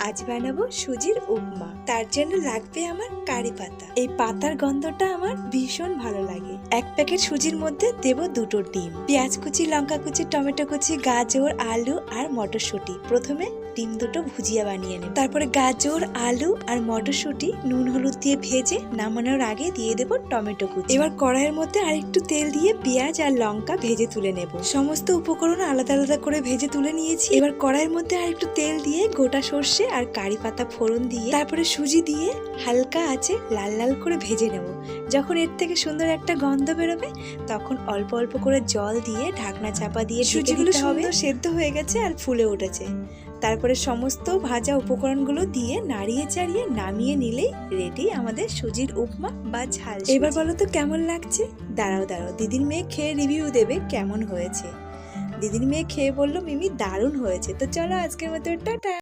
আজ বানাবো সুজির উপমা। তার জন্য লাগবে আমার কারি পাতা। এই পাতার গন্ধটা আমার ভীষণ ভালো লাগে। এক প্যাকেট সুজির মধ্যে দেব 2টো ডিম, পেঁয়াজ কুচি, লঙ্কা কুচি, টমেটো কুচি, গাজর, আলু আর মটরশুঁটি। প্রথমে ডিম দুটো ভুজিয়া বানিয়ে নেব। তারপরে গাজর, আলু আর মটরশুঁটি নুন হলুদ দিয়ে ভেজে নামানোর আগে দিয়ে দেব টমেটো কুচি। এবার কড়াইয়ের মধ্যে আরেকটু তেল দিয়ে পেঁয়াজ আর লঙ্কা ভেজে তুলে নেব। সমস্ত উপকরণ আলাদা আলাদা করে ভেজে তুলে নিয়েছি। এবার কড়াইয়ের মধ্যে আরেকটু তেল দিয়ে গোটা সর্ষে আর কারি পাতা ফোড়ন দিয়ে তারপরে সুজি দিয়ে হালকা আঁচে লাল লাল করে ভেজে নেব। যখন এর থেকে সুন্দর একটা গন্ধ বেরোবে তখন অল্প অল্প করে জল দিয়ে ঢাকনা চাপা দিয়ে সুজিগুলো সুন্দর সেদ্ধ হয়ে গেছে আর ফুলে উঠেছে। তারপরে সমস্ত ভাজা উপকরণগুলো দিয়ে নাড়িয়ে চাড়িয়ে নামিয়ে নিলেই রেডি আমাদের সুজির উপমা বা ঝাল। এবার বলো তো কেমন লাগছে? দাঁড়াও দিদির মেয়ে খেয়ে রিভিউ দেবে কেমন হয়েছে। দিদির মেয়ে খেয়ে বললো মিমি দারুণ হয়েছে। তো চলো আজকের মতো টাটা।